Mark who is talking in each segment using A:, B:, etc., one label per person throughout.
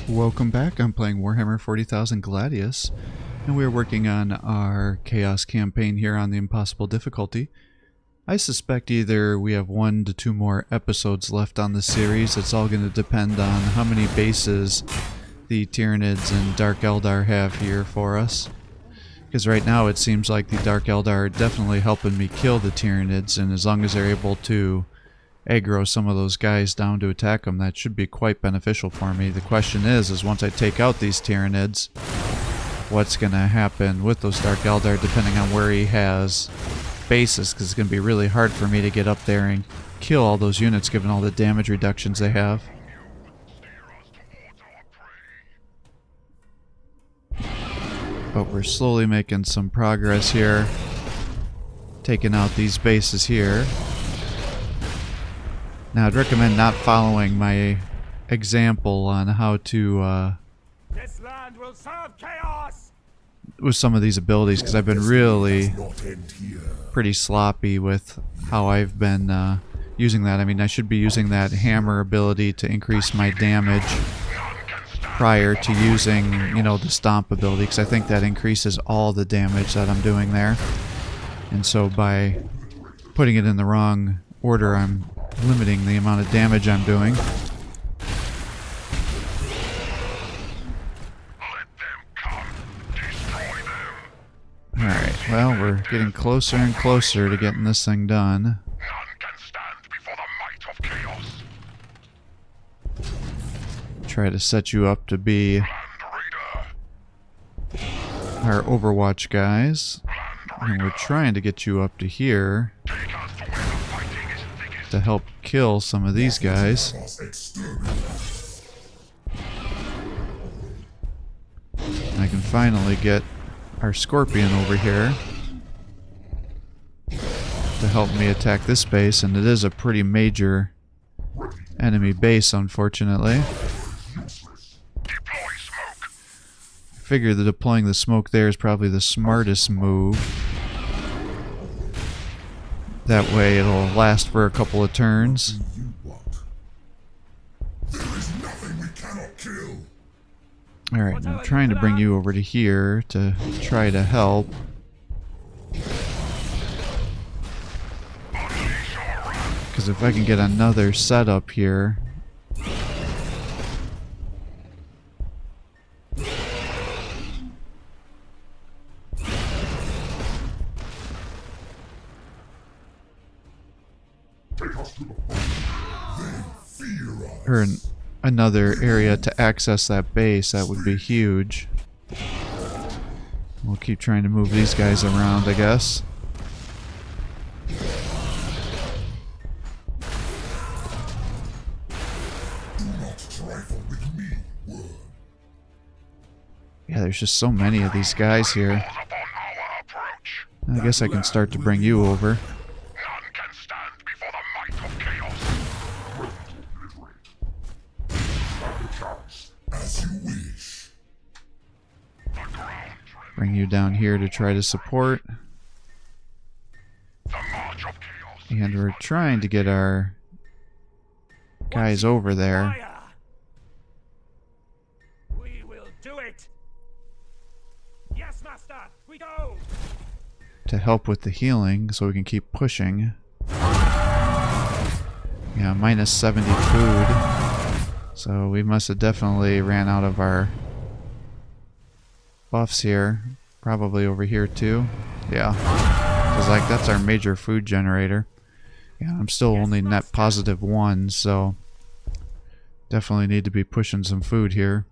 A: Welcome back. I'm playing Warhammer 40,000 Gladius, and we're working on our Chaos campaign here on the Impossible difficulty. I suspect either we have 1 to 2 more episodes left on the series. It's all going to depend on how many bases the Tyranids and Dark Eldar have here for us. Because right now it seems like the Dark Eldar are definitely helping me kill the Tyranids, and as long as they're able to aggro some of those guys down to attack them, that should be quite beneficial for me. The question is once I take out these Tyranids, what's going to happen with those Dark Eldar depending on where he has bases, because it's going to be really hard for me to get up there and kill all those units given all the damage reductions they have. But we're slowly making some progress here, taking out these bases here. Now, I'd recommend not following my example on how to,
B: This land will serve chaos!
A: with some of these abilities, because I've been really pretty sloppy with how I've been using that. I mean, I should be using that hammer ability to increase my damage prior to using, you know, the stomp ability, because I think that increases all the damage that I'm doing there. And so by putting it in the wrong order, I'm limiting the amount of damage I'm doing. Alright, well, we're getting closer and closer to getting this thing done.
B: None can stand before the might of chaos.
A: Try to set you up to be our Overwatch guys. And we're trying to get you up to here to help kill some of these guys. I can finally get our Scorpion over here to help me attack this base, and it is a pretty major enemy base, unfortunately. I figure that deploying the smoke there is probably the smartest move. That way it'll last for a couple of turns. Alright, I'm trying to bring you over to here to try to help. Because if I can get another setup here... or another area to access that base, that would be huge. We'll keep trying to move these guys around, I guess. Yeah, there's just so many of these guys here. I guess I can start to bring you over. Bring you down here to try to support. And we're trying to get our guys over there.
B: We will do it. Yes, master. We go.
A: To help with the healing so we can keep pushing. Yeah, minus 70 food. So we must have definitely ran out of our buffs here. Probably over here too. Yeah. Because like that's our major food generator. Yeah, I'm still only net positive 1, so definitely need to be pushing some food here.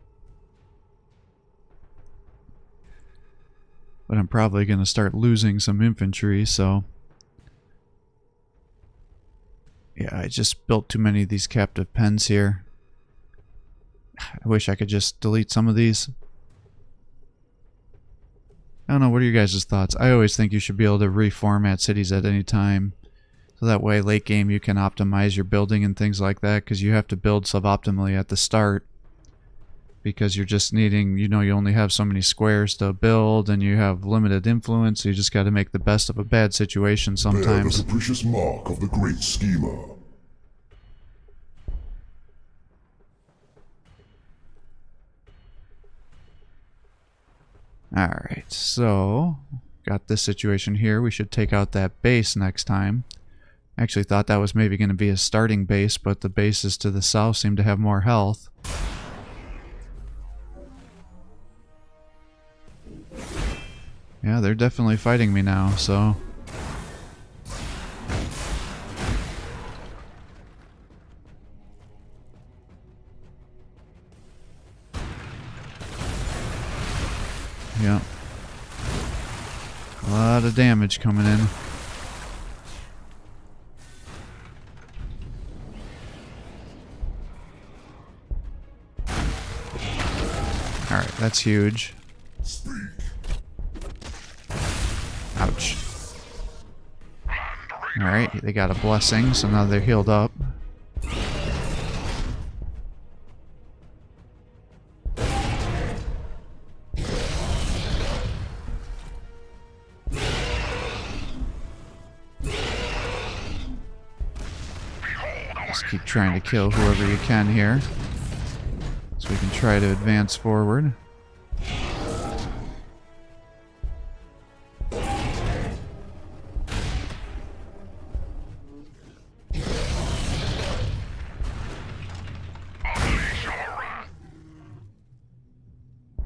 A: But I'm probably going to start losing some infantry, so... yeah, I just built too many of these captive pens here. I wish I could just delete some of these. I don't know, what are your guys' thoughts? I always think you should be able to reformat cities at any time. So that way, late game, you can optimize your building and things like that, because you have to build suboptimally at the start. Because you're just needing, you know, you only have so many squares to build, and you have limited influence, so you just got to make the best of a bad situation sometimes.
C: Bear the capricious mark of the great schemer.
A: Alright, so got this situation here. We should take out that base next time. Actually thought that was maybe going to be a starting base, but the bases to the south seem to have more health. Yeah, they're definitely fighting me now, so... yeah. A lot of damage coming in. Alright, that's huge. Ouch. Alright, they got a blessing, so now they're healed up. Just keep trying to kill whoever you can here, so we can try to advance forward.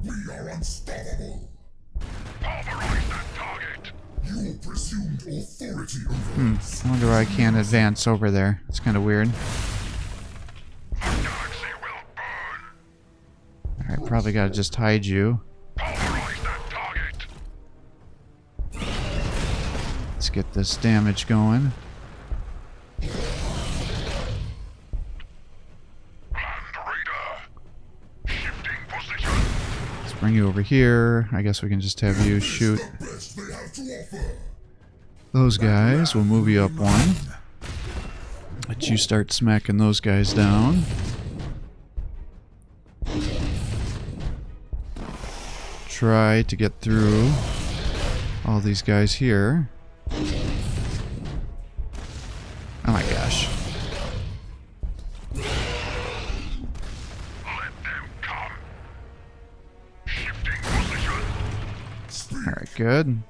C: We are unstoppable. Pulverize that target. You presumed authority over us.
A: I wonder why I can't advance over there. It's kind of weird.
B: The galaxy will burn.
A: Alright, probably gotta just hide you.
B: Pulverize that target.
A: Let's get this damage going.
B: Land Raider. Shifting position.
A: Let's bring you over here. I guess we can just have you shoot
C: The best they have to offer.
A: those guys. We'll move you up one. Let you start smacking those guys down. Try to get through all these guys here. Oh my gosh.
B: Let them come. Shifting position.
A: Alright, good.
B: None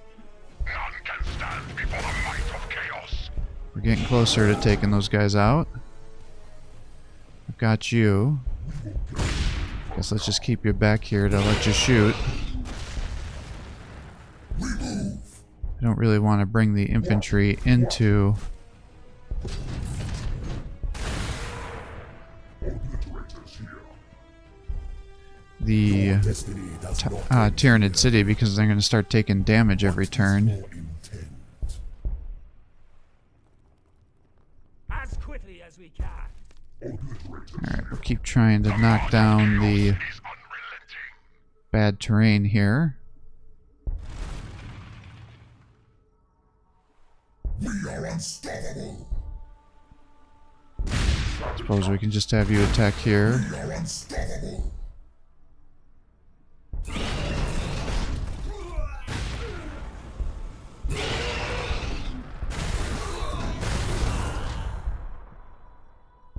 B: can stand before the might of chaos.
A: We're getting closer to taking those guys out. I've got you. Guess let's just keep you back here to let you shoot. I don't really want to bring the infantry into the Tyrannid City because they're going to start taking damage every turn.
D: As quickly as we can.
A: Alright, we'll keep trying to knock down the
B: Is unrelenting.
A: bad terrain here.
C: We are unstoppable.
A: Suppose we can just have you attack here.
C: We are unstoppable.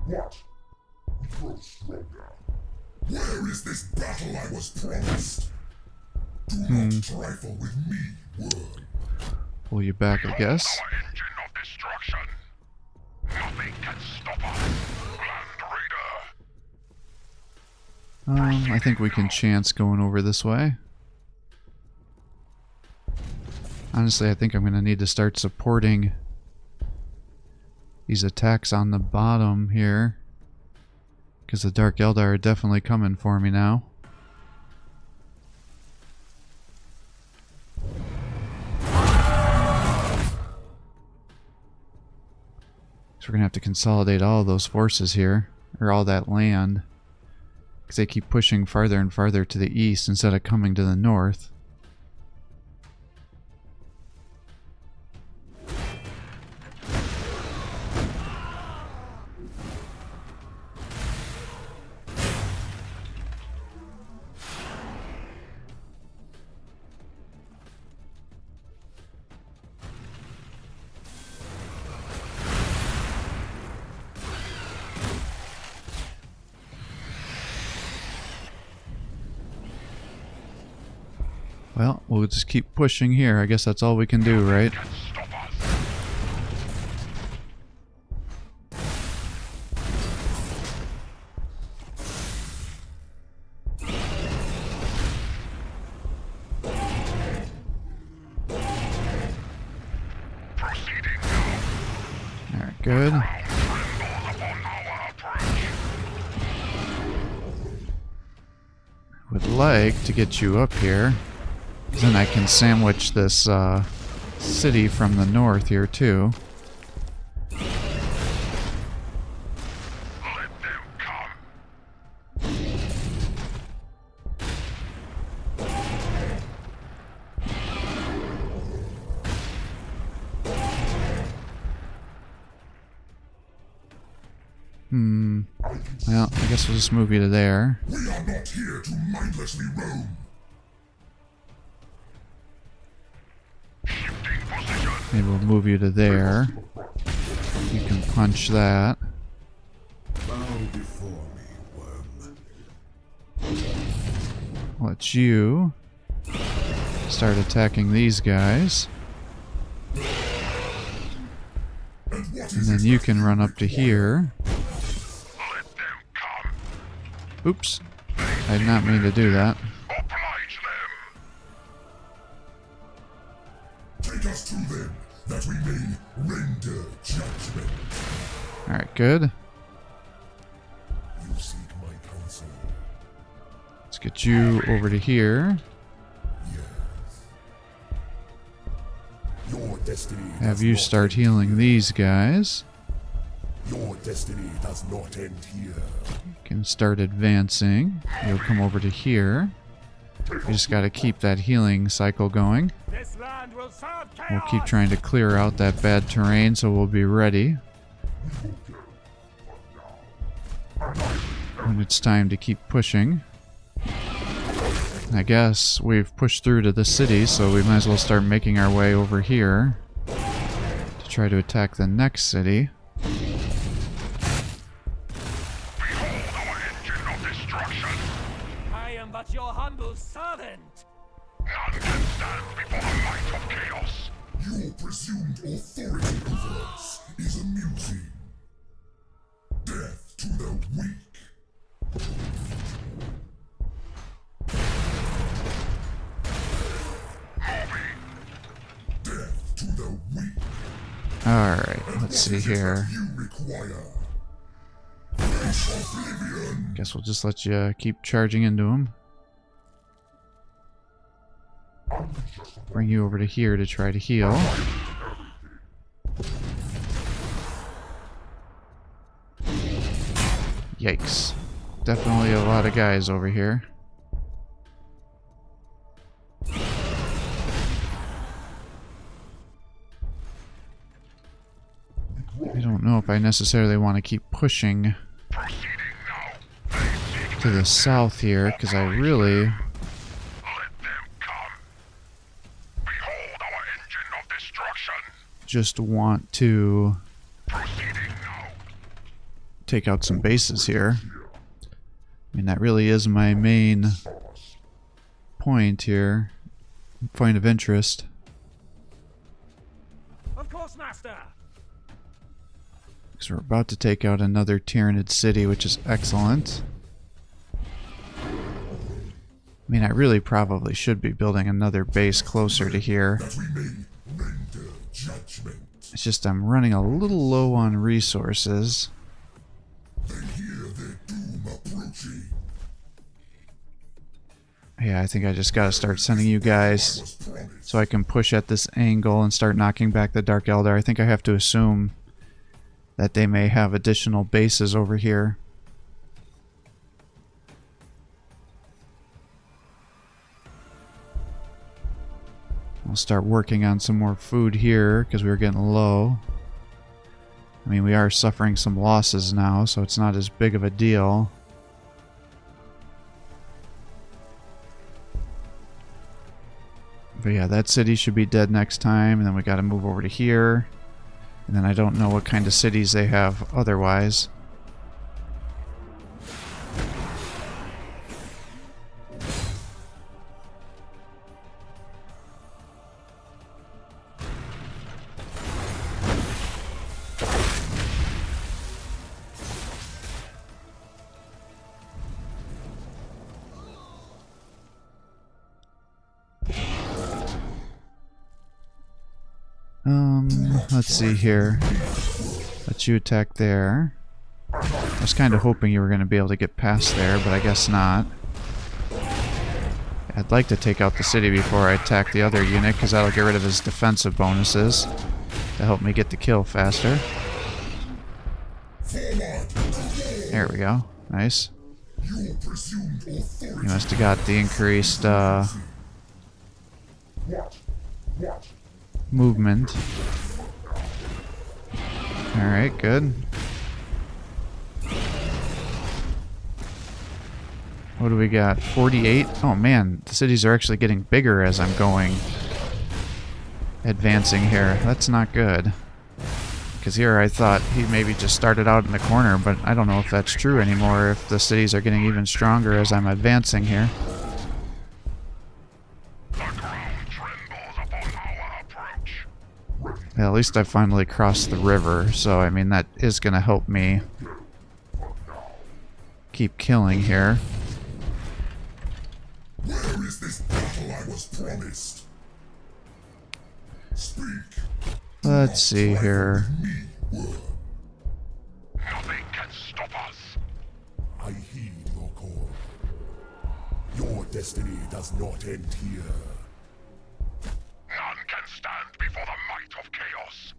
C: What? We grow stronger. Where is this battle I was promised? Do not trifle with me, word.
A: Pull you back, I guess.
B: Our engine of destruction. Nothing can stop us. Land Raider.
A: I think we can chance going over this way. Honestly, I think I'm going to need to start supporting these attacks on the bottom here. Because the Dark Eldar are definitely coming for me now. So we're going to have to consolidate all of those forces here. Or all that land. Because they keep pushing farther and farther to the east instead of coming to the north. Well, we'll just keep pushing here. I guess that's all we can do, right?
B: Can stop us. Proceeding now.
A: Alright, good.
B: Tremble upon our approach.
A: Would like to get you up here. Then I can sandwich this city from the north here too.
B: Let them come.
A: Well, I guess we'll just move you to there.
C: We are not here to mindlessly roam.
B: Shifting position.
A: Maybe we'll move you to there. You can punch that.
C: Bow before me, worm.
A: Let you start attacking these guys.
C: And what
A: And
C: is
A: then
C: it
A: you
C: that
A: can run up to here.
B: Let them come.
A: Oops. I did not mean to do that.
B: Oblige them.
C: take us to them, that we may render judgment?
A: Alright, good.
C: You seek my counsel.
A: Let's get you over to here.
C: Yes. Your destiny
A: Have
C: does
A: you
C: not
A: start
C: end
A: healing
C: here.
A: these guys.
C: Your destiny does not end here.
A: Can start advancing. You'll come over to here. We just gotta keep that healing cycle going.
D: This land will serve chaos.
A: We'll keep trying to clear out that bad terrain so we'll be ready when it's time to keep pushing. I guess we've pushed through to the city, so we might as well start making our way over here to try to attack the next city.
B: Behold our engine of destruction.
D: I am but your humble servant.
B: None can stand before the might of chaos.
C: Your presumed authority over us is amusing. Death to the weak. Death to the weak.
A: Alright, let's see here.
C: You require. Face oblivion.
A: Guess we'll just let you keep charging into them. Bring you over to here to try to heal. Yikes. Definitely a lot of guys over here. I don't know if I necessarily want to keep pushing
B: Proceeding now. They seek
A: to the south here, because I really
B: Let them come. Behold our engine of destruction.
A: just want to
B: Proceeding now.
A: take out some bases here. I mean, that really is my main point here. Point of interest.
D: Of course, master.
A: Because we're about to take out another Tyranid city, which is excellent. I mean, I really probably should be building another base closer to here.
C: That we may render judgment.
A: It's just I'm running a little low on resources.
C: They hear their doom approaching.
A: Yeah, I think I just gotta start sending you guys
C: Was promised.
A: so I can push at this angle and start knocking back the Dark Eldar. I think I have to assume that they may have additional bases over here. I'll start working on some more food here because we were getting low. I mean, we are suffering some losses now, so it's not as big of a deal. But yeah, that city should be dead next time, and then we gotta move over to here. And then I don't know what kind of cities they have otherwise. Let's see here. Let you attack there. I was kind of hoping you were going to be able to get past there, but I guess not. I'd like to take out the city before I attack the other unit, because that'll get rid of his defensive bonuses to help me get the kill faster. There we go. Nice. You must have got the increased movement. Alright, good. What do we got? 48? Oh man, the cities are actually getting bigger as I'm going. Advancing here. That's not good. Because here I thought he maybe just started out in the corner, but I don't know if that's true anymore, if the cities are getting even stronger as I'm advancing here. Yeah, at least I finally crossed the river, so I mean that is going to help me keep killing here.
C: Where is this battle I was promised? Speak.
A: Let's see here.
B: Nothing can stop us.
C: I heed your call. Your destiny does not end here.
B: None can stand before the might of chaos.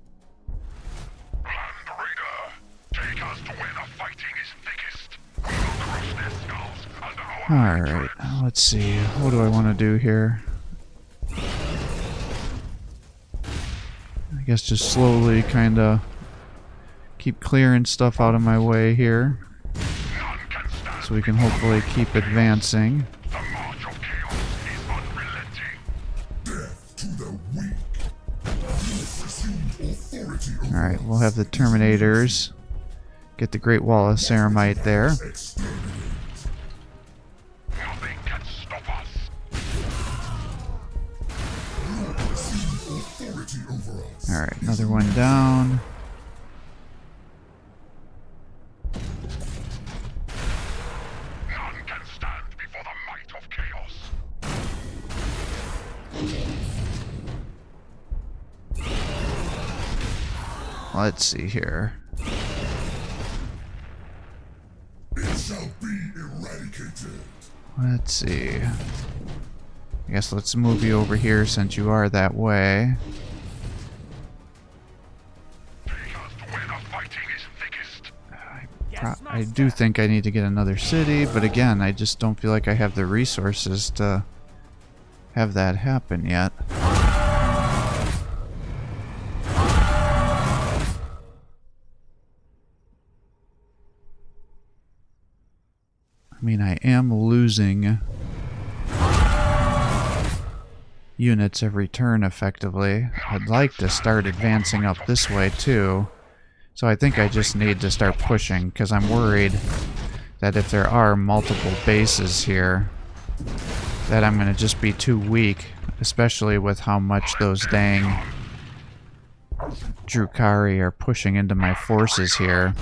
B: Land Raider, take us to where the fighting is thickest. We will crush their skulls under our
A: Alright, let's see. What do I want to do here? I guess just slowly kind of keep clearing stuff out of my way here, so we can hopefully keep advancing.
B: The march of chaos is unrelenting.
C: Death to the weak. You presumed authority over
A: Alright, we'll have the Terminators get the Great Wall of Ceramite there.
C: exterminate.
B: Nothing can stop us.
C: You presumed authority over us.
A: Alright, another one down.
B: None can stand before the might of chaos.
A: Let's see here.
C: It shall be eradicated.
A: Let's see. I guess let's move you over here since you are that way.
B: Take us to where the fighting is thickest.
A: I do think I need to get another city, but again, I just don't feel like I have the resources to have that happen yet. I mean, I am losing units every turn effectively. I'd like to start advancing up this way too. So I think I just need to start pushing, because I'm worried that if there are multiple bases here, that I'm going to just be too weak, especially with how much those dang Drukhari are pushing into my forces here.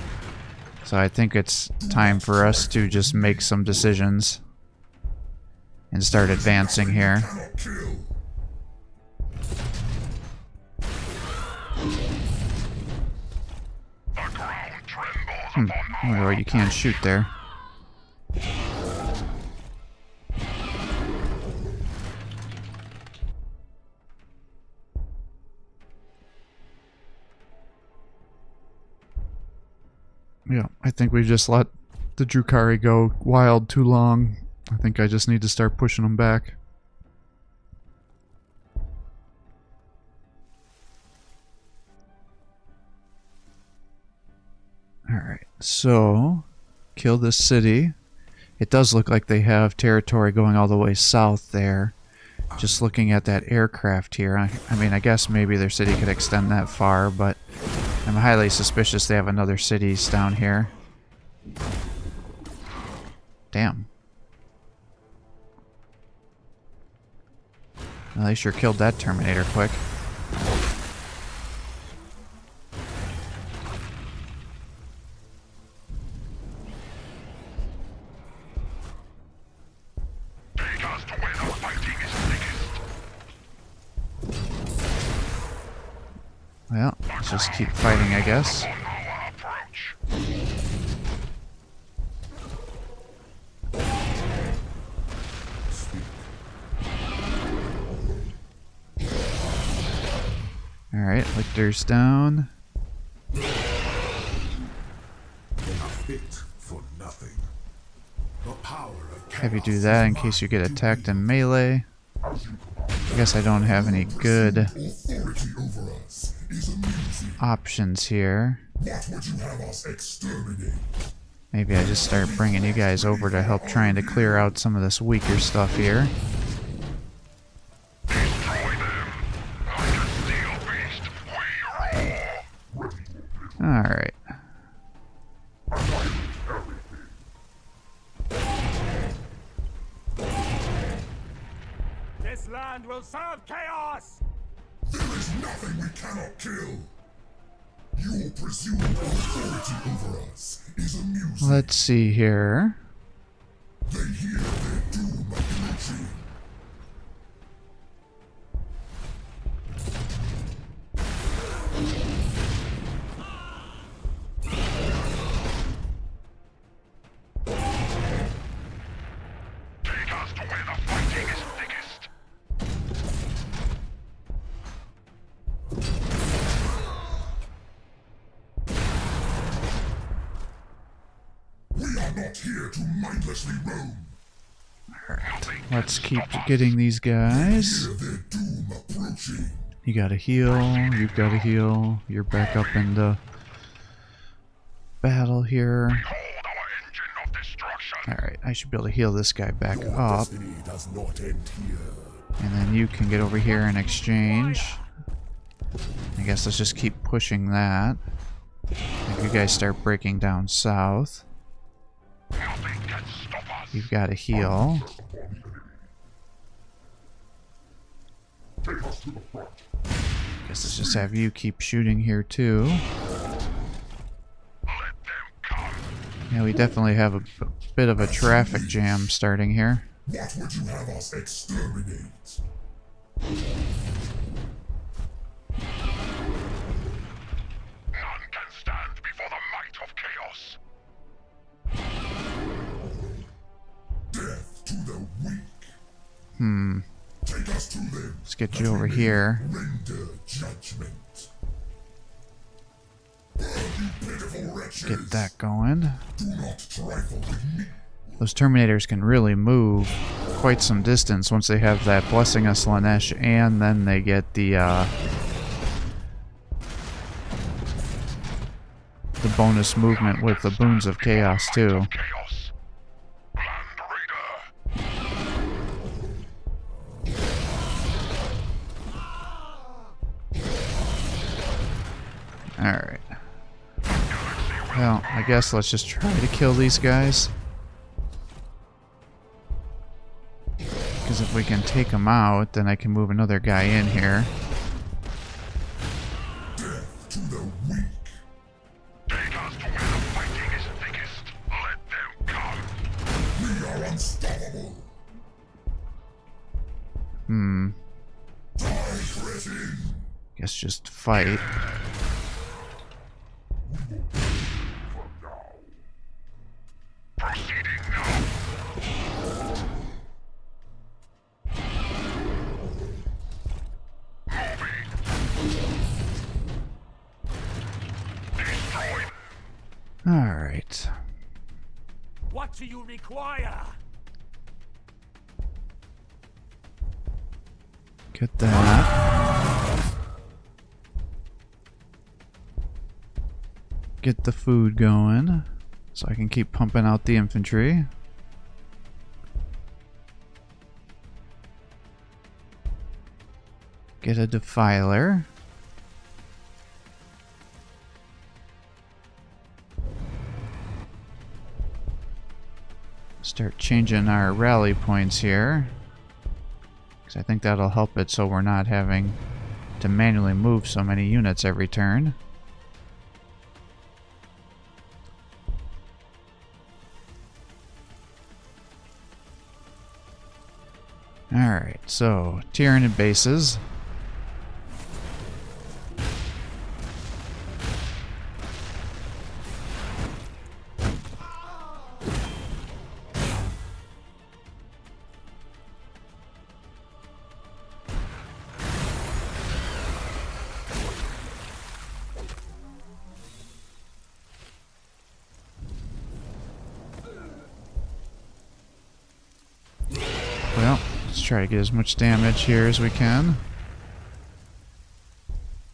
A: So I think it's time for us to just make some decisions and start advancing here.
C: Cannot kill.
B: The ground trembles upon
A: Oh, you can't shoot there. Yeah, I think we just let the Drukhari go wild too long. I think I just need to start pushing them back. Alright, so kill this city. It does look like they have territory going all the way south there. Just looking at that aircraft here. I mean, I guess maybe their city could extend that far, but I'm highly suspicious they have another cities down here. Damn. Well, they sure killed that Terminator quick.
B: Take us to where the fighting is thickest.
A: Well, let's just keep fighting, I guess.
B: On our approach.
A: Alright, Lictor's down.
C: They are fit for nothing. The power of
A: Have you do that in case you get attacked in melee. I guess I don't have any good
C: authority over us is amusing.
A: options here.
C: What would you have us exterminate?
A: Maybe I just start bringing you guys over to help trying to clear out some of this weaker stuff here.
B: Destroy them. Like a steel beast, we roar.
A: Alright.
D: This land will serve chaos!
C: There is nothing we cannot kill. Your presumed authority over us is amusing.
A: Let's see here.
C: They hear their doom approaching.
B: Take us to where the fighting is thickest.
C: We are not here to mindlessly roam.
A: Alright. Let's keep getting these guys.
C: Hear their doom approaching.
A: You gotta heal, you've gotta heal. You're back up in the battle here.
B: Hold our engine of destruction.
A: Alright, I should be able to heal this guy back up.
C: Destiny does not end here.
A: And then you can get over here and exchange. I guess let's just keep pushing that. If you guys start breaking down south,
B: Nothing can stop us.
A: you've got to heal. Guess let's just have you keep shooting here too.
B: Let them come.
A: Yeah, we definitely have a bit of a traffic jam starting here.
C: What would you have us exterminate?
B: None can stand before the might of chaos.
C: Death to the weak.
A: Hmm.
C: Take us to them.
A: Let's get you over here.
C: Render judgment. Burn, you pitiful wretches.
A: Get that going.
C: Do not trifle with me.
A: Those Terminators can really move quite some distance once they have that Blessing of Slanesh, and then they get the bonus movement with the Boons of Chaos too.
B: Chaos. Land Raider.
A: Alright. Well, I guess let's just try to kill these guys. Because if we can take them out, then I can move another guy in here.
C: Death to the weak.
B: Take us to where the fighting is thickest. Let them come.
C: We are unstoppable. Die, cretin.
A: Guess just fight.
B: Proceeding now. Destroy.
A: Alright.
D: What do you require?
A: Get that. Get the food going so I can keep pumping out the infantry. Get a defiler. Start changing our rally points here, because I think that'll help it so we're not having to manually move so many units every turn. Alright, so Tyranid bases. Let's try to get as much damage here as we can.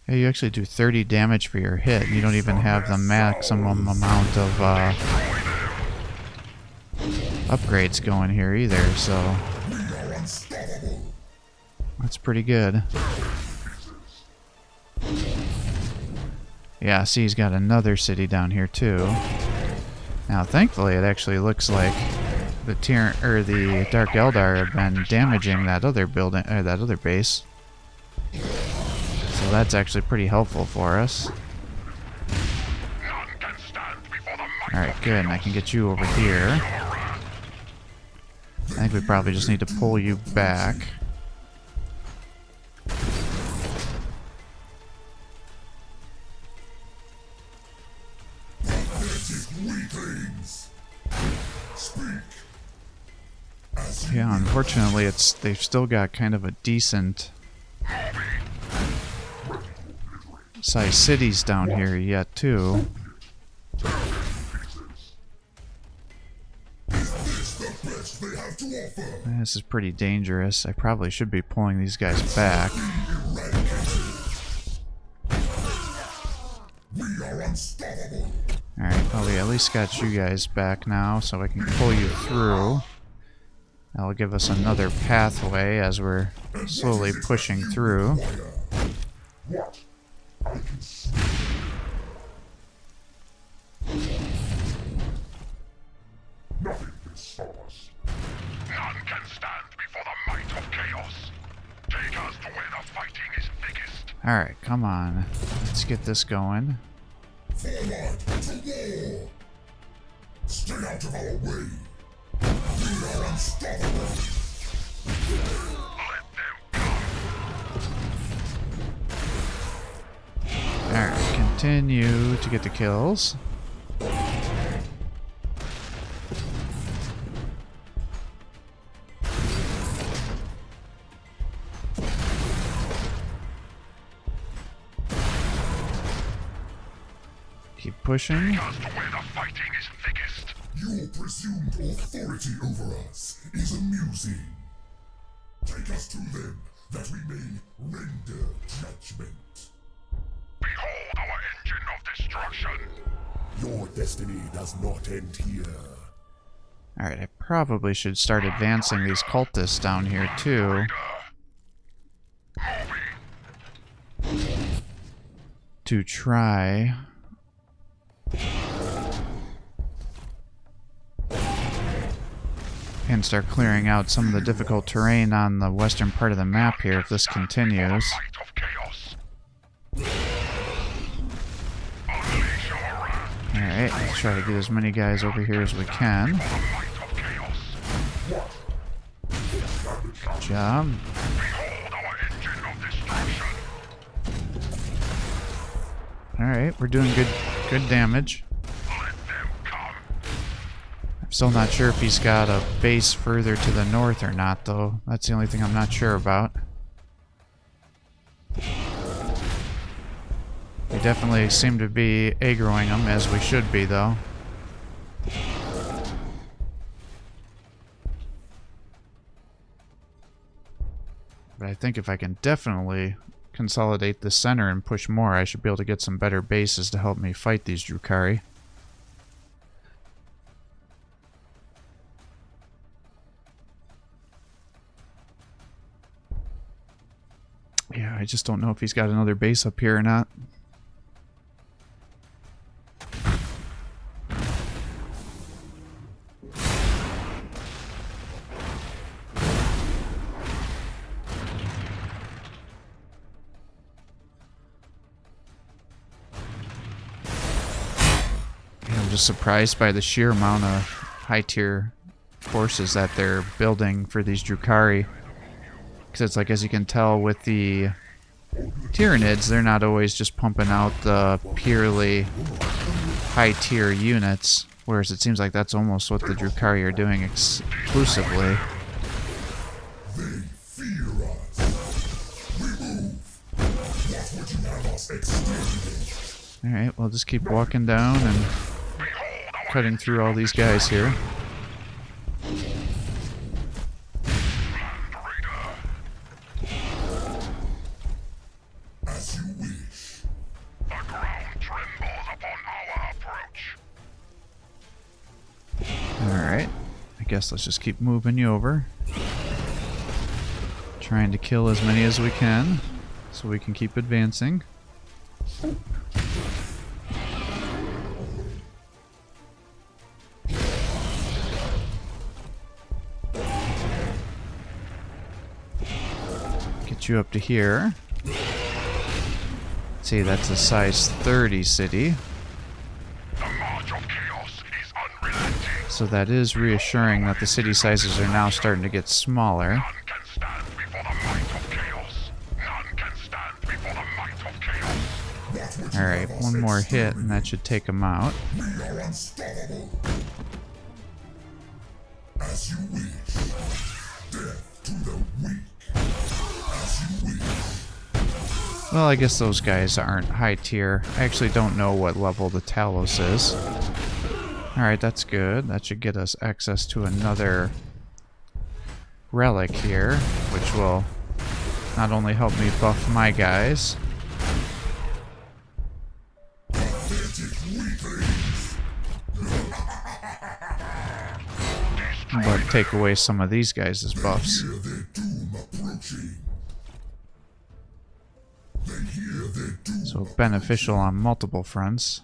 A: Hey, you actually do 30 damage for your hit. You don't even have the maximum amount of upgrades going here either, so that's pretty good. Yeah, see, he's got another city down here too. Now, thankfully, it actually looks like the the Dark Eldar have been damaging that other building, or that other base. So that's actually pretty helpful for us. Alright, good, and I can get you over here. I think we probably just need to pull you back. Yeah, unfortunately, they've still got kind of a decent size cities down here yet too. This is pretty dangerous. I probably should be pulling these guys back. Alright, well, we at least got you guys back now, so I can pull you through. That'll give us another pathway as we're slowly pushing through.
B: Nothing can stop us. None can stand before the might of chaos. Take us to where the fighting is thickest.
A: Alright, come on. Let's get this going.
C: Forward to war! Stay out of our way! We are unstoppable!
B: Let them come.
A: Alright, continue to get the kills. Keep pushing.
B: Take us to where the fighting is thickest.
C: Your presumed authority over us is amusing. Take us to them, that we may render judgment.
B: Behold our engine of destruction.
C: Your destiny does not end here.
A: Alright, I probably should start advancing these cultists down here too. To try and start clearing out some of the difficult terrain on the western part of the map here if this continues. Alright, let's try to get as many guys over here as we can. Good job. Alright, we're doing good damage. I'm still not sure if he's got a base further to the north or not, though. That's the only thing I'm not sure about. We definitely seem to be aggroing them, as we should be, though. But I think if I can definitely consolidate the center and push more, I should be able to get some better bases to help me fight these Drukhari. Yeah, I just don't know if he's got another base up here or not. I'm just surprised by the sheer amount of high-tier forces that they're building for these Drukhari. Because it's like, as you can tell with the Tyranids, they're not always just pumping out the purely high-tier units, whereas it seems like that's almost what the Drukhari are doing exclusively.
C: They fear us. We move. What would you have us exterminate?
A: Alright, we'll just keep walking down and cutting through all these guys here. guess let's just keep moving you over. Trying to kill as many as we can so we can keep advancing. Get you up to here. See, that's a size 30 city.
B: The march of chaos is unrelenting.
A: So that is reassuring that the city sizes are now starting to get smaller.
B: None can stand before the might of chaos. None can stand before the might of chaos.
A: Alright, one more hit and that should take them out.
C: We are unstoppable. As you wish. Death to the weak. As you wish.
A: Well, I guess those guys aren't high tier. I actually don't know what level the Talos is. Alright, that's good. That should get us access to another relic here, which will not only help me buff my guys, but take away some of these guys' buffs.
C: Hear their doom approaching. They hear their doom.
A: So beneficial on multiple fronts.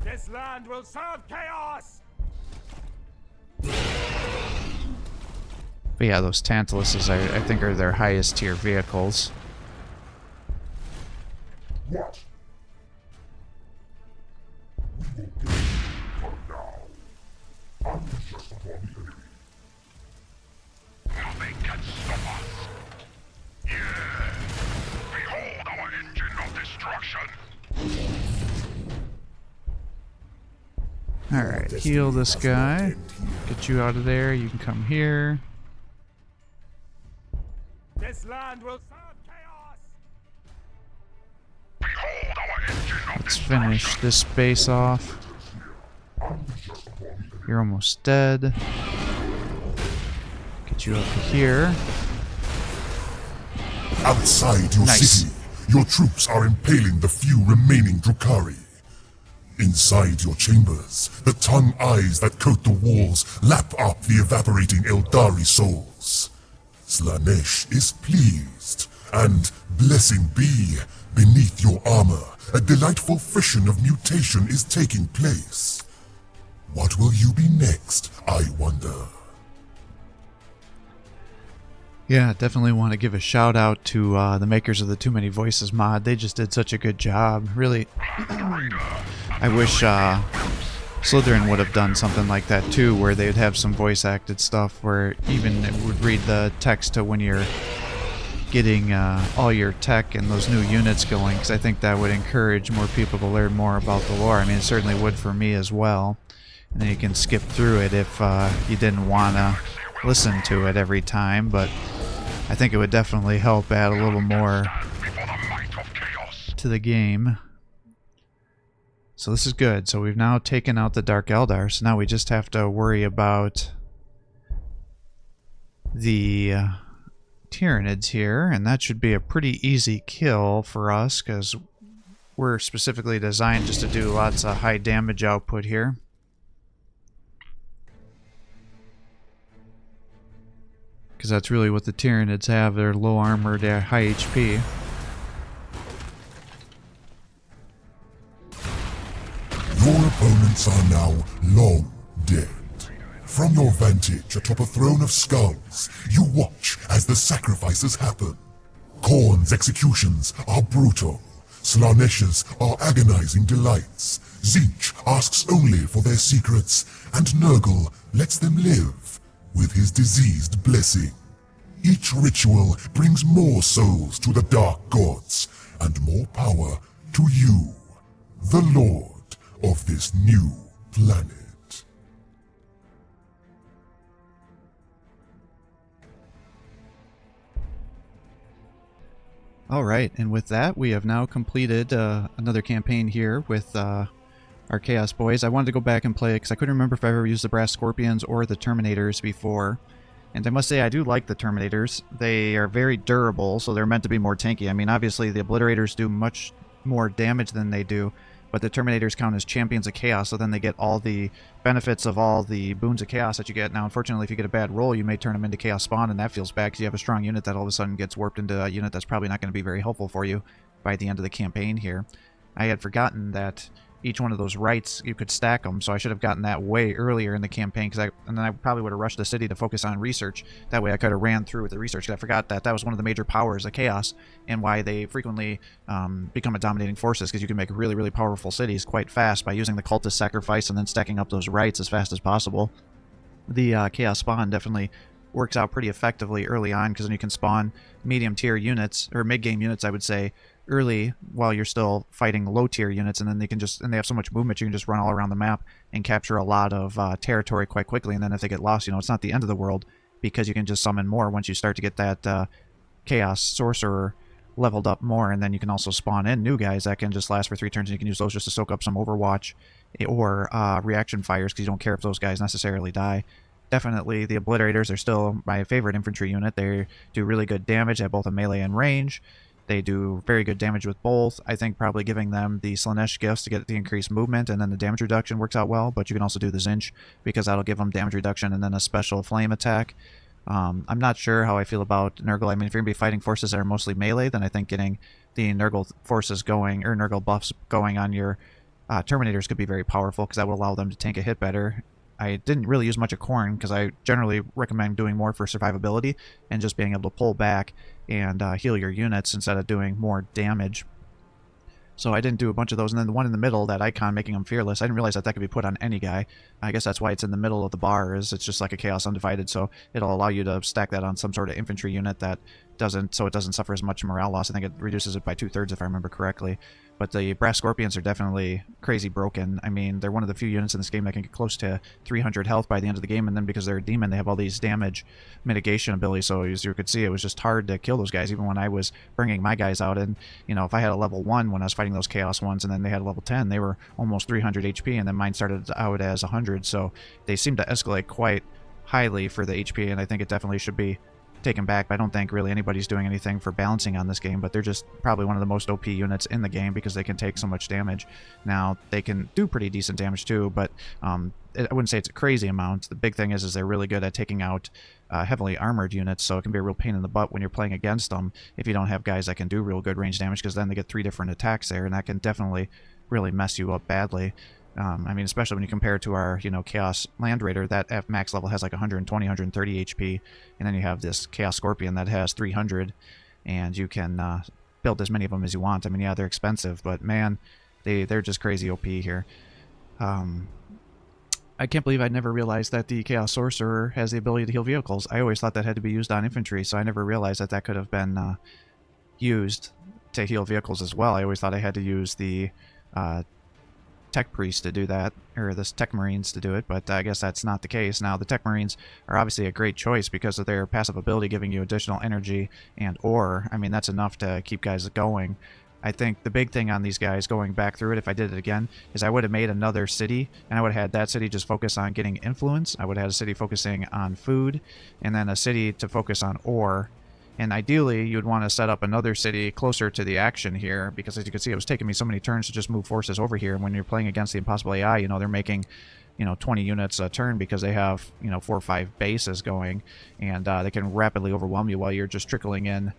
D: This land will serve chaos!
A: But yeah, those Tantaluses I think are their highest tier vehicles.
C: What? We will get from now. Unleash us upon the enemy.
B: Nothing can stop us. Yeah. Behold our engine of destruction.
A: Alright, heal this guy. Get you out of there. You can come here.
D: This land will serve chaos!
B: Behold our engine of
A: Let's
B: destruction.
A: finish this base off. You're almost dead. Get you up to here.
C: Outside your
A: Nice.
C: city, your troops are impaling the few remaining Drukhari. Inside your chambers, the tongue eyes that coat the walls lap up the evaporating Eldari souls. Slaanesh is pleased, and blessing be, beneath your armor, a delightful fission of mutation is taking place. What will you be next, I wonder?
A: Yeah, definitely want to give a shout out to the makers of the Too Many Voices mod. They just did such a good job. Really, I wish Slytherin would have done something like that too, where they'd have some voice acted stuff where even it would read the text to when you're getting all your tech and those new units going, because I think that would encourage more people to learn more about the lore. I mean, it certainly would for me as well. And then you can skip through it if you didn't want to listen to it every time, but I think it would definitely help add a little more
B: Before the might of chaos.
A: to the game. So this is good. So we've now taken out the Dark Eldar, so now we just have to worry about the Tyranids here, and that should be a pretty easy kill for us, because we're specifically designed just to do lots of high damage output here. Because that's really what the Tyranids have. They're low armored, high HP.
C: Your opponents are now long dead. From your vantage atop a throne of skulls, you watch as the sacrifices happen. Khorne's executions are brutal. Slaanesh's are agonizing delights. Tzeentch asks only for their secrets, and Nurgle lets them live with his diseased blessing. Each ritual brings more souls to the Dark Gods, and more power to you, the Lord of this new planet.
A: Alright, and with that, we have now completed another campaign here with our Chaos Boys. I wanted to go back and play it because I couldn't remember if I ever used the Brass Scorpions or the Terminators before. And I must say, I do like the Terminators. They are very durable, so they're meant to be more tanky. I mean, obviously, the Obliterators do much more damage than they do, but the Terminators count as champions of chaos, so then they get all the benefits of all the boons of chaos that you get. Now, unfortunately, if you get a bad roll, you may turn them into chaos spawn, and that feels bad because you have a strong unit that all of a sudden gets warped into a unit that's probably not going to be very helpful for you by the end of the campaign here. I had forgotten that each one of those rights, you could stack them, so I should have gotten that way earlier in the campaign, and then I probably would have rushed the city to focus on research. That way I could have ran through with the research, because I forgot that that was one of the major powers of Chaos, and why they frequently become a dominating forces, because you can make really, really powerful cities quite fast by using the cultist sacrifice and then stacking up those rights as fast as possible. The Chaos Spawn definitely works out pretty effectively early on, because then you can spawn medium tier units, or mid-game units I would say, early while you're still fighting low tier units, and then they can just, and they have so much movement, you can just run all around the map and capture a lot of territory quite quickly, and then if they get lost, you know, it's not the end of the world, because you can just summon more once you start to get that Chaos Sorcerer leveled up more, and then you can also spawn in new guys that can just last for 3 turns, and you can use those just to soak up some Overwatch or reaction fires, because you don't care if those guys necessarily die. Definitely, the Obliterators are still my favorite infantry unit. They do really good damage at both a melee and range. They do very good damage with both. I think probably giving them the Slanesh gifts to get the increased movement, and then the damage reduction works out well, but you can also do the Zinch, because that'll give them damage reduction and then a special flame attack. I'm not sure how I feel about Nurgle. I mean, if you're going to be fighting forces that are mostly melee, then I think getting the Nurgle forces going, or Nurgle buffs going on your Terminators could be very powerful, because that would allow them to tank a hit better. I didn't really use much of Khorne, because I generally recommend doing more for survivability and just being able to pull back and heal your units instead of doing more damage. So I didn't do a bunch of those. And then the one in the middle, that icon making them fearless, I didn't realize that that could be put on any guy. I guess that's why it's in the middle of the bar, is it's just like a Chaos Undivided, so it'll allow you to stack that on some sort of infantry unit that doesn't, so it doesn't suffer as much morale loss. I think it reduces it by 2/3 if I remember correctly. But the Brass Scorpions are definitely crazy broken. I mean, they're one of the few units in this game that can get close to 300 health by the end of the game, and then because they're a demon, they have all these damage mitigation abilities, so as you could see, it was just hard to kill those guys, even when I was bringing my guys out. And, you know, if I had a level 1 when I was fighting those Chaos ones, and then they had a level 10, they were almost 300 HP, and then mine started out as 100, so they seem to escalate quite highly for the HP, and I think it definitely should be taken back. I don't think really anybody's doing anything for balancing on this game, but they're just probably one of the most OP units in the game, because they can take so much damage. Now, they can do pretty decent damage too, but I wouldn't say it's a crazy amount. The big thing is they're really good at taking out heavily armored units, so it can be a real pain in the butt when you're playing against them if you don't have guys that can do real good range damage, because then they get 3 different attacks there, and that can definitely really mess you up badly. I mean, especially when you compare it to our, you know, Chaos Land Raider, that at max level has like 120, 130 HP, and then you have this Chaos Scorpion that has 300, and you can build as many of them as you want. I mean, yeah, they're expensive, but man, they're just crazy OP here. I can't believe I never realized that the Chaos Sorcerer has the ability to heal vehicles. I always thought that had to be used on infantry, so I never realized that that could have been used to heal vehicles as well. I always thought I had to use the Tech Priest to do that, or the Tech Marines to do it, but I guess that's not the case. Now, the Tech Marines are obviously a great choice because of their passive ability giving you additional energy and ore. I mean, that's enough to keep guys going. I think the big thing on these guys, going back through it, if I did it again, is I would have made another city, and I would have had that city just focus on getting influence. I would have had a city focusing on food, and then a city to focus on ore. And ideally, you'd want to set up another city closer to the action here, because as you can see, it was taking me so many turns to just move forces over here. And when you're playing against the Impossible AI, you know, they're making, you know, 20 units a turn because they have, you know, 4 or 5 bases going, and they can rapidly overwhelm you while you're just trickling in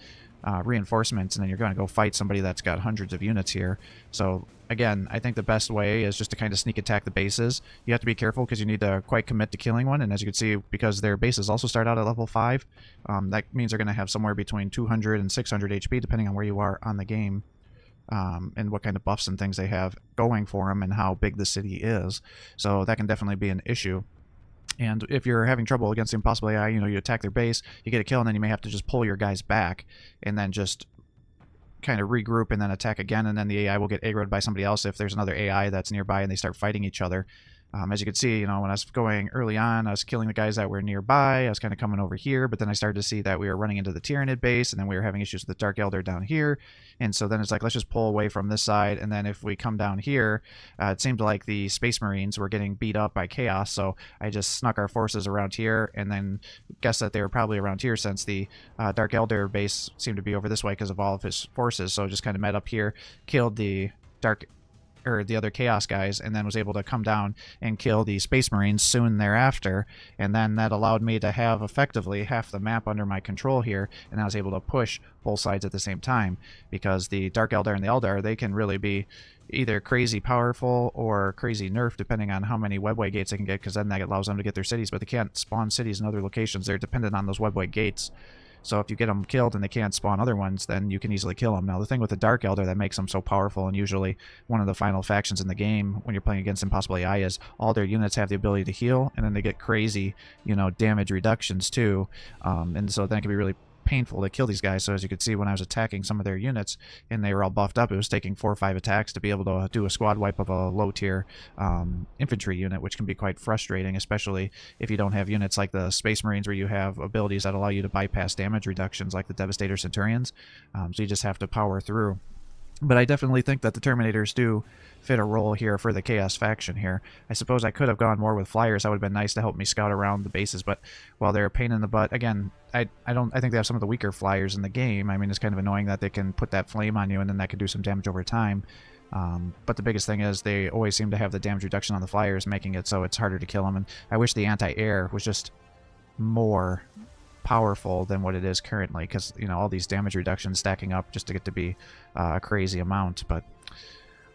A: reinforcements, and then you're going to go fight somebody that's got hundreds of units here. So again, I think the best way is just to kind of sneak attack the bases. You have to be careful because you need to quite commit to killing one, and as you can see, because their bases also start out at level 5, that means they're going to have somewhere between 200 and 600 HP depending on where you are on the game, and what kind of buffs and things they have going for them and how big the city is. So that can definitely be an issue. And if you're having trouble against the Impossible AI, you know, you attack their base, you get a kill, and then you may have to just pull your guys back and then just kind of regroup and then attack again, and then the AI will get aggroed by somebody else if there's another AI that's nearby and they start fighting each other. As you can see, you know, when I was going early on, I was killing the guys that were nearby. I was kind of coming over here, but then I started to see that we were running into the Tyranid base, and then we were having issues with the Dark Elder down here. And so then it's like, let's just pull away from this side, and then if we come down here, it seemed like the Space Marines were getting beat up by Chaos, so I just snuck our forces around here, and then guessed that they were probably around here since the Dark Elder base seemed to be over this way because of all of his forces. So just kind of met up here, killed the or the other Chaos guys, and then was able to come down and kill the Space Marines soon thereafter. And then that allowed me to have effectively half the map under my control here, and I was able to push both sides at the same time, because the Dark Eldar and the Eldar, they can really be either crazy powerful or crazy nerfed depending on how many webway gates they can get, because then that allows them to get their cities, but they can't spawn cities in other locations. They're dependent on those webway gates. So if you get them killed and they can't spawn other ones, then you can easily kill them. Now, the thing with the Dark Eldar that makes them so powerful, and usually one of the final factions in the game when you're playing against Impossible AI, is all their units have the ability to heal, and then they get crazy, damage reductions too. And so then it can be really painful to kill these guys. So as you could see, when I was attacking some of their units and they were all buffed up, it was taking 4 or 5 attacks to be able to do a squad wipe of a low tier infantry unit, which can be quite frustrating, especially if you don't have units like the Space Marines where you have abilities that allow you to bypass damage reductions like the Devastator Centurions. So you just have to power through. But I definitely think that the Terminators do fit a role here for the Chaos faction here. I suppose I could have gone more with flyers. That would have been nice to help me scout around the bases, but while they're a pain in the butt, again, I think they have some of the weaker flyers in the game. I mean, it's kind of annoying that they can put that flame on you and then that can do some damage over time. But the biggest thing is they always seem to have the damage reduction on the flyers, making it so it's harder to kill them. And I wish the anti-air was just more powerful than what it is currently, because all these damage reductions stacking up just to get to be a crazy amount. But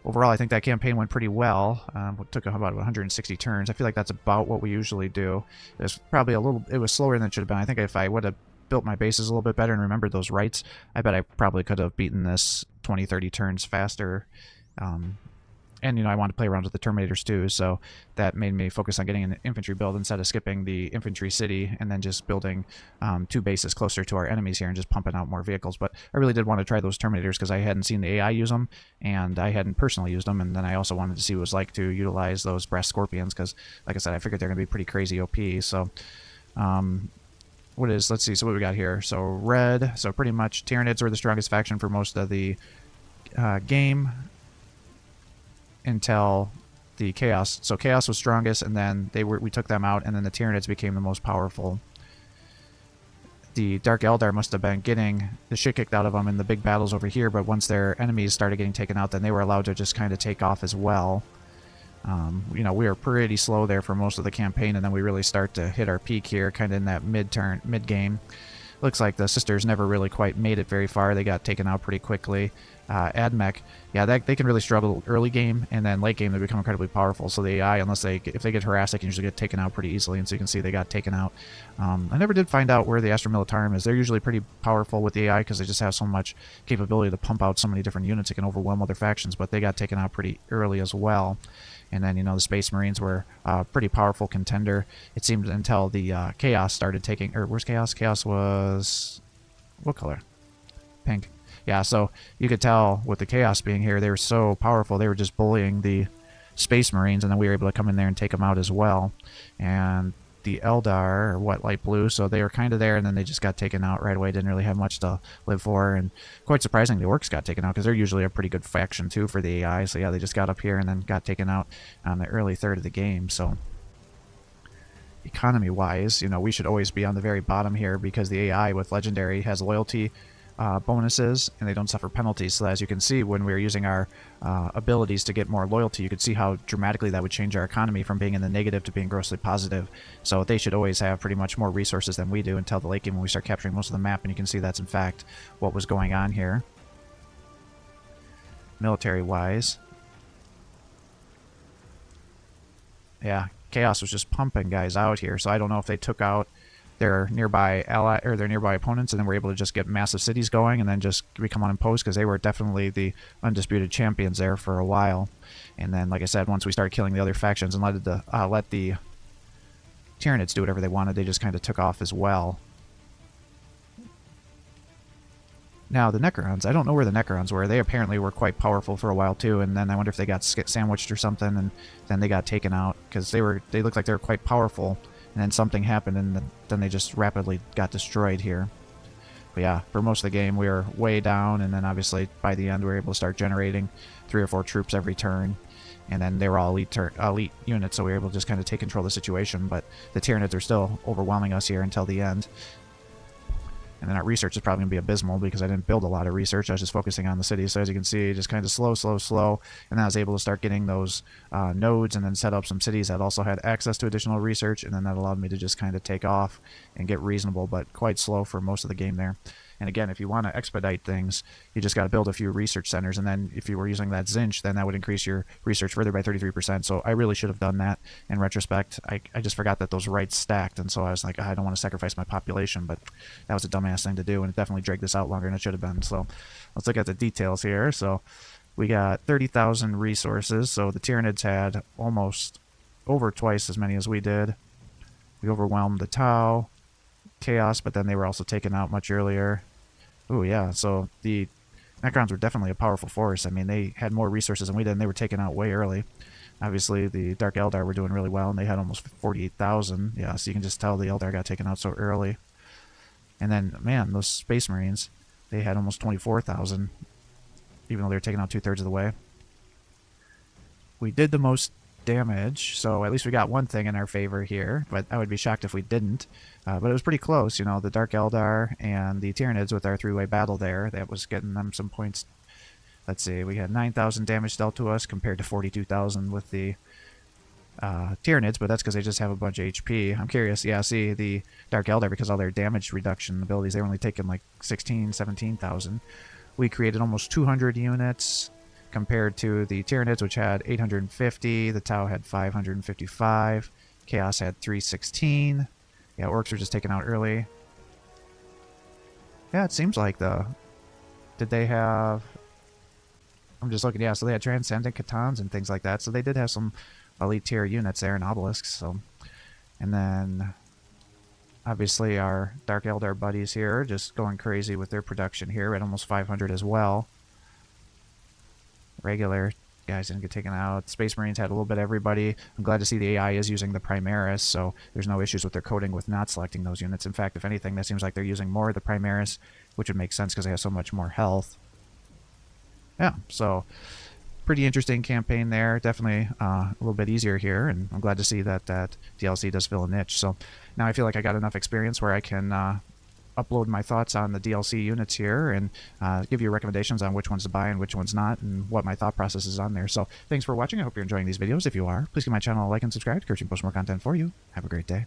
A: overall, I think that campaign went pretty well. It took about 160 turns. I feel like that's about what we usually do. It was probably it was slower than it should have been. I think if I would have built my bases a little bit better and remembered those rights, I bet I probably could have beaten this 20-30 turns faster. And I wanted to play around with the Terminators too, so that made me focus on getting an infantry build instead of skipping the infantry city and then just building 2 bases closer to our enemies here and just pumping out more vehicles. But I really did want to try those Terminators because I hadn't seen the AI use them, and I hadn't personally used them, and then I also wanted to see what it was like to utilize those Brass Scorpions because, like I said, I figured they're going to be pretty crazy OP. So, let's see, so what we got here? So red, so pretty much Tyranids were the strongest faction for most of the game, until the Chaos. So Chaos was strongest, and then we took them out, and then the Tyranids became the most powerful. The Dark Eldar must have been getting the shit kicked out of them in the big battles over here, but once their enemies started getting taken out, then they were allowed to just kind of take off as well. We were pretty slow there for most of the campaign, and then we really start to hit our peak here, kind of in that mid-game. Looks like the Sisters never really quite made it very far. They got taken out pretty quickly. Admech, yeah, they can really struggle early game, and then late game they become incredibly powerful. So the AI, if they get harassed, they can usually get taken out pretty easily, and so you can see they got taken out. I never did find out where the Astra Militarum is. They're usually pretty powerful with the AI because they just have so much capability to pump out so many different units it can overwhelm other factions, but they got taken out pretty early as well. And then, the Space Marines were a pretty powerful contender, it seemed, until the Chaos started taking... Or where's Chaos? Chaos was... What color? Pink. Yeah, so you could tell with the Chaos being here, they were so powerful, they were just bullying the Space Marines, and then we were able to come in there and take them out as well. And the Eldar, light blue, so they were kind of there, and then they just got taken out right away, didn't really have much to live for, and quite surprising, the Orcs got taken out, because they're usually a pretty good faction, too, for the AI, so yeah, they just got up here and then got taken out on the early third of the game, so... Economy-wise, we should always be on the very bottom here, because the AI with Legendary has loyalty bonuses, and they don't suffer penalties. So as you can see, when we're using our abilities to get more loyalty, you could see how dramatically that would change our economy from being in the negative to being grossly positive. So they should always have pretty much more resources than we do until the late game when we start capturing most of the map, and you can see that's in fact what was going on here. Military-wise, yeah, Chaos was just pumping guys out here, so I don't know if they took out their nearby ally or their nearby opponents and then were able to just get massive cities going and then just become unimposed, because they were definitely the undisputed champions there for a while. And then, like I said, once we started killing the other factions and let the Tyranids do whatever they wanted, they just kind of took off as well. Now, the Necrons, I don't know where the Necrons were. They apparently were quite powerful for a while, too, and then I wonder if they got sandwiched or something, and then they got taken out, because they looked like they were quite powerful, and then something happened, and then they just rapidly got destroyed here. But yeah, for most of the game, we were way down, and then obviously, by the end, we were able to start generating 3 or 4 troops every turn, and then they were all elite units, so we were able to just kind of take control of the situation, but the Tyranids are still overwhelming us here until the end.
E: And then our research is probably going to be abysmal because I didn't build a lot of research. I was just focusing on the city. So as you can see, just kind of slow. And then I was able to start getting those nodes and then set up some cities that also had access to additional research. And then that allowed me to just kind of take off and get reasonable, but quite slow for most of the game there. And again, if you want to expedite things, you just got to build a few research centers. And then if you were using that Zinch, then that would increase your research further by 33%. So I really should have done that in retrospect. I just forgot that those rights stacked. And so I was like, I don't want to sacrifice my population, but that was a dumbass thing to do. And it definitely dragged this out longer than it should have been. So let's look at the details here. So we got 30,000 resources. So the Tyranids had almost over twice as many as we did. We overwhelmed the Tau, Chaos, but then they were also taken out much earlier. Oh yeah, so the Necrons were definitely a powerful force. I mean, they had more resources than we did, and they were taken out way early. Obviously, the Dark Eldar were doing really well, and they had almost 48,000. Yeah, so you can just tell the Eldar got taken out so early. And then, man, those Space Marines, they had almost 24,000, even though they were taken out 2/3 of the way. We did the most damage, so at least we got one thing in our favor here, but I would be shocked if we didn't. But it was pretty close, you know, the Dark Eldar and the Tyranids with our three-way battle there. That was getting them some points. Let's see, we had 9,000 damage dealt to us compared to 42,000 with the Tyranids, but that's because they just have a bunch of HP. I'm curious, yeah, see, the Dark Eldar, because all their damage reduction abilities, they were only taking like 16, 17,000. We created almost 200 units compared to the Tyranids, which had 850. The Tau had 555. Chaos had 316. Yeah, Orcs were just taken out early. Yeah, it seems like the... Did they have... I'm just looking, yeah, so they had Transcendent Catons and things like that. So they did have some elite tier units there and obelisks. So, and then obviously our Dark Eldar buddies here just going crazy with their production here at almost 500 as well. Regular guys didn't get taken out. Space Marines had a little bit of everybody. I'm glad to see the AI is using the Primaris, so there's no issues with their coding with not selecting those units. In fact, if anything, that seems like they're using more of the Primaris, which would make sense because they have so much more health. Yeah, so pretty interesting campaign there. Definitely a little bit easier here, and I'm glad to see that that DLC does fill a niche. So now I feel like I got enough experience where I can upload my thoughts on the DLC units here and give you recommendations on which ones to buy and which ones not, and what my thought process is on there. So thanks for watching. I hope you're enjoying these videos. If you are, please give my channel a like and subscribe to encourage me to post more content for you. Have a great day.